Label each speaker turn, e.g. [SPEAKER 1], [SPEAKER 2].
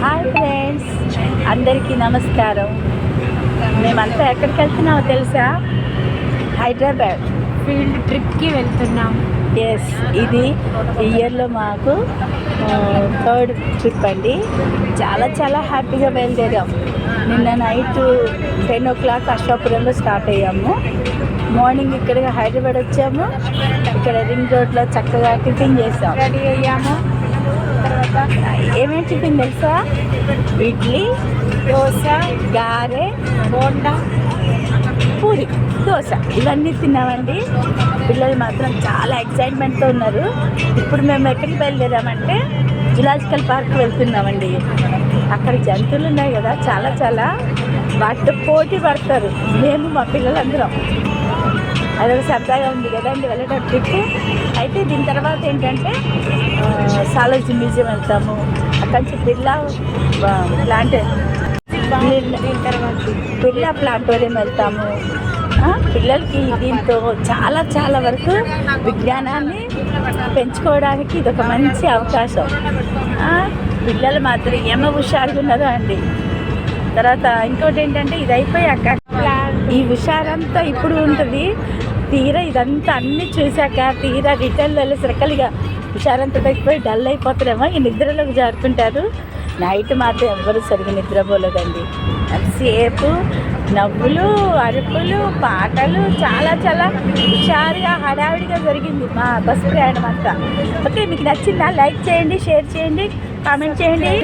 [SPEAKER 1] Hi friends, అందరికీ నమస్కారం. మేమంతా ఎక్కడికి వెళ్తున్నామో తెలుసా? హైదరాబాద్
[SPEAKER 2] ఫీల్డ్ ట్రిప్కి వెళ్తున్నాం.
[SPEAKER 1] ఎస్, ఇది ఇయర్లో మాకు థర్డ్ ట్రిప్ అండి. చాలా చాలా హ్యాపీగా బయలుదేరాం. నిన్న నైట్ 10 o'clock అశోపురంలో స్టార్ట్ అయ్యాము. మార్నింగ్ ఇక్కడ హైదరాబాద్ వచ్చాము. ఇక్కడ రింగ్ రోడ్లో చక్కగా టిఫిన్ చేసాం,
[SPEAKER 2] రెడీ అయ్యాము. తర్వాత
[SPEAKER 1] ఏమేమి టిఫిన్ తెలుసా? ఇడ్లీ,
[SPEAKER 2] దోశ,
[SPEAKER 1] గారె,
[SPEAKER 2] బోండా,
[SPEAKER 1] పూరి, దోశ ఇవన్నీ తిన్నామండి. పిల్లలు మాత్రం చాలా ఎక్సైట్మెంట్తో ఉన్నారు. ఇప్పుడు మేము ఎక్కడికి బయలుదేరామంటే జులాజికల్ పార్క్ వెళ్తున్నామండి. అక్కడ జంతువులు ఉన్నాయి కదా, చాలా చాలా, వాటితో పోటీ పడతారు. మేము మా పిల్లలందరం, అదొక సరదాగా ఉంది కదండి వెళ్ళడం ట్రిప్. అయితే దీని తర్వాత ఏంటంటే సాలార్జీ మ్యూజియం వెళ్తాము. అక్కడి నుంచి బిర్లా ప్లాంటోరియం వెళ్తాము. పిల్లలకి దీంతో చాలా చాలా వరకు విజ్ఞానాన్ని పెంచుకోవడానికి ఇదొక మంచి అవకాశం. పిల్లలు మాత్రం ఏమో హుషారుగా ఉన్నారో అండి. తర్వాత ఇంకోటి ఏంటంటే ఇది అయిపోయాక ఈ హుషారంతా ఇప్పుడు ఉంటుంది. తీరా ఇదంతా అన్నీ చూశాక తీరా రిటర్న్ వెళ్ళేసరికి ఇక హుషారంతా తగ్గిపోయి డల్ అయిపోతారేమో, ఈ నిద్రలోకి జారుతుంటారు. నైట్ మాత్రం ఎవరు సరిగ్గా నిద్రపోలేదండి. అంతసేపు నవ్వులు, అరుపులు, పాటలు, చాలా చాలా హుషారుగా హడావిడిగా జరిగింది మా బస్సు ప్రయాణం అంతా. ఓకే, మీకు నచ్చిందా? లైక్ చేయండి, షేర్ చేయండి, కామెంట్ చేయండి.